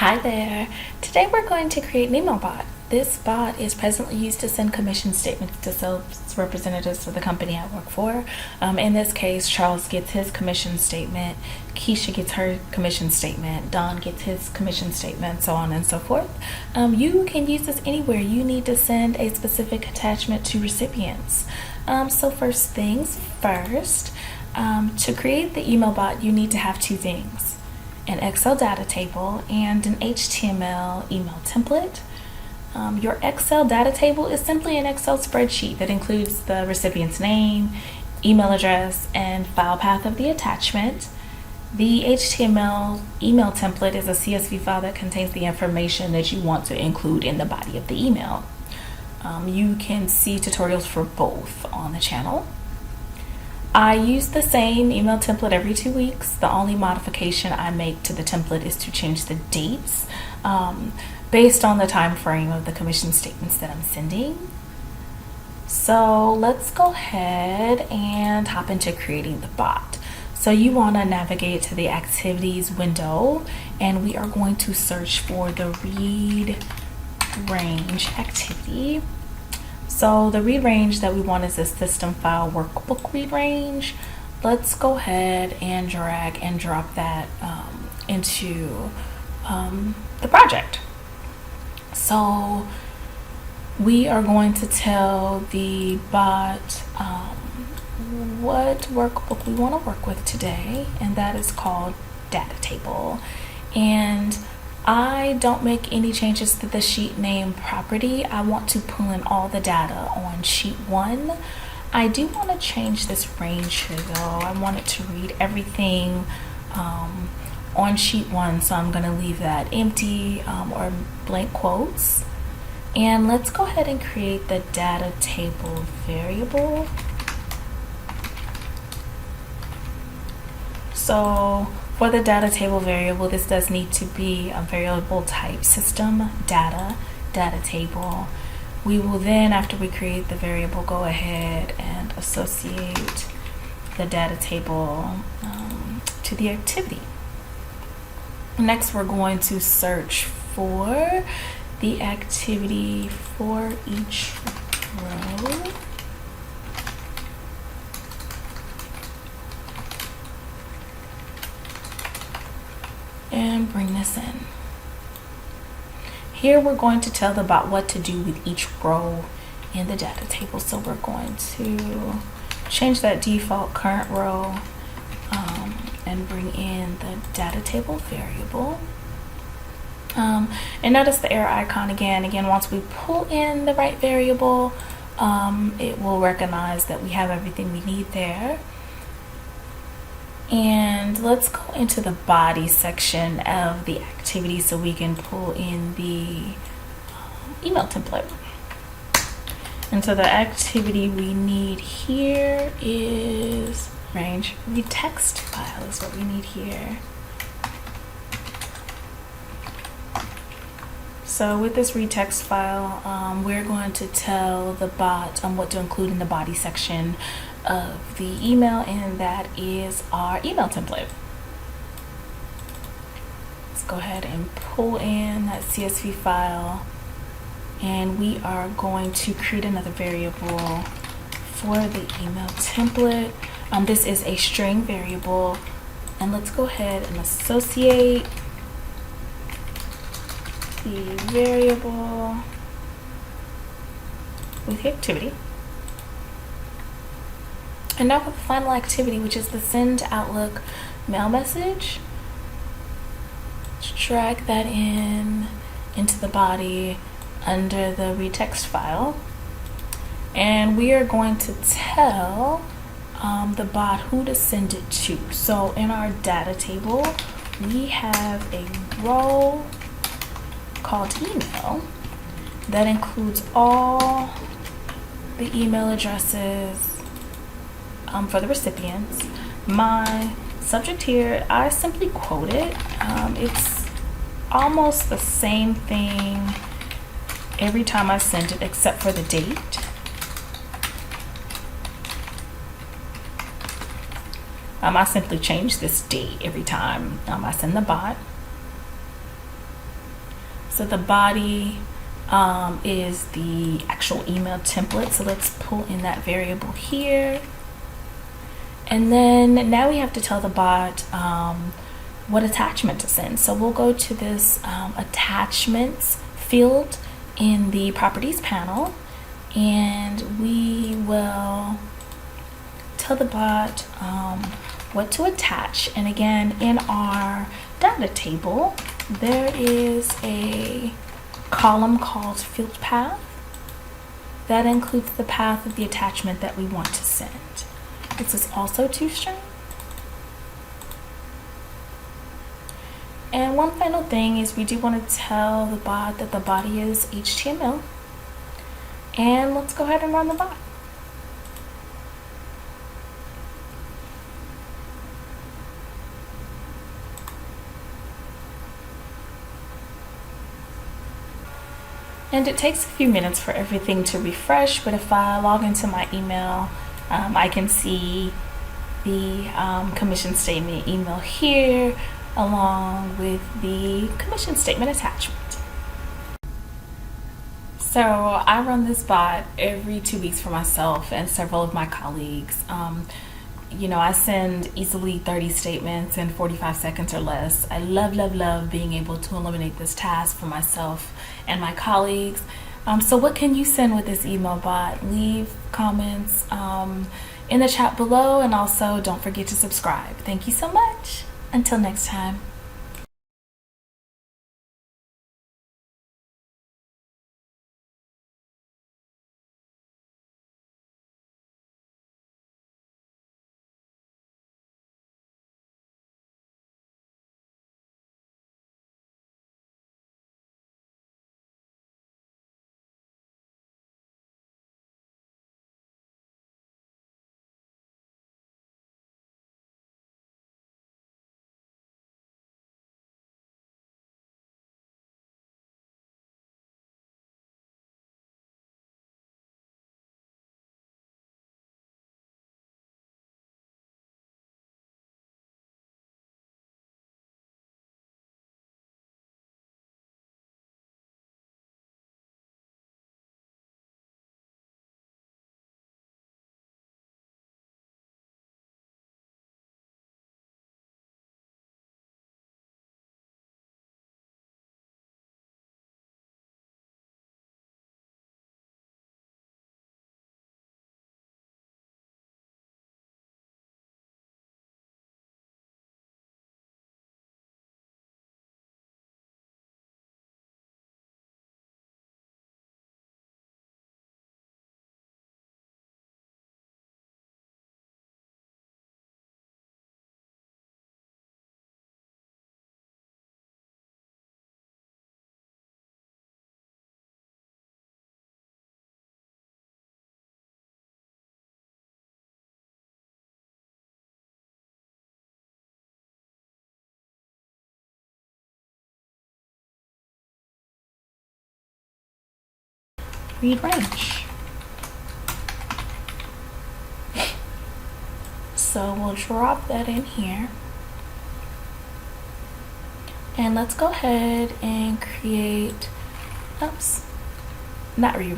Hi there. Today we're going to create an email bot. This bot is presently used to send commission statements to sales representatives of the company I work for. In this case, Charles gets his commission statement, Keisha gets her commission statement, Don gets his commission statement, so on and so forth. You can use this anywhere you need to send a specific attachment to recipients. So first things first, to create the email bot, you need to have two things: an Excel data table and an HTML email template. Your Excel data table is simply an Excel spreadsheet that includes the recipient's name, email address, and file path of the attachment. The HTML email template is a CSV file that contains the information that you want to include in the body of the email. You can see tutorials for both on the channel. I use the same email template every 2 weeks. The only modification I make to the template is to change the dates based on the time frame of the commission statements that I'm sending. So let's go ahead and hop into creating the bot. So you want to navigate to the activities window, and we are going to search for the read range activity. So the read range that we want is a system file workbook read range. Let's go ahead and drag and drop that into the project. So we are going to tell the bot what workbook we want to work with today, and that is called data table. And I don't make any changes to the sheet name property. I want to pull in all the data on sheet 1. I do want to change this range here though. I want it to read everything on sheet 1, so I'm going to leave that empty or blank quotes. And let's go ahead and create the data table variable. So for the data table variable, this does need to be a variable type system data table. We will then, after we create the variable, go ahead and associate the data table to the activity. Next, we're going to search for the activity for each row. And bring this in. Here we're going to tell the bot what to do with each row in the data table. So we're going to change that default current row and bring in the data table variable. And notice the arrow icon again. Once we pull in the right variable, it will recognize that we have everything we need there. And let's go into the body section of the activity so we can pull in the email template. And so the activity we need here is range. The text file is what we need here. So with this read text file, we're going to tell the bot what to include in the body section of the email, and that is our email template. Let's go ahead and pull in that CSV file, and we are going to create another variable for the email template. This is a string variable, and let's go ahead and associate the variable with the activity. And now for the final activity, which is the send Outlook mail message. Let's drag that into the body under the read text file. And we are going to tell the bot who to send it to. So in our data table, we have a row called email that includes all the email addresses for the recipients. My subject here, I simply quote it. It's almost the same thing every time I send it except for the date. I simply change this date every time I send the bot. So the body is the actual email template. So let's pull in that variable here. And then now we have to tell the bot what attachment to send. So we'll go to this attachments field in the properties panel, and we will tell the bot what to attach. And again, in our data table, there is a column called field path that includes the path of the attachment that we want to send. This is also toString. And one final thing is we do want to tell the bot that the body is HTML. And let's go ahead and run the bot. And it takes a few minutes for everything to refresh, but if I log into my email, I can see the commission statement email here along with the commission statement attachment. So I run this bot every 2 weeks for myself and several of my colleagues. I send easily 30 statements in 45 seconds or less. I love being able to eliminate this task for myself and my colleagues. So what can you send with this email bot? Leave comments in the chat below, and also don't forget to subscribe. Thank you so much. Until next time. Read range. So we'll drop that in here. And let's go ahead and create, not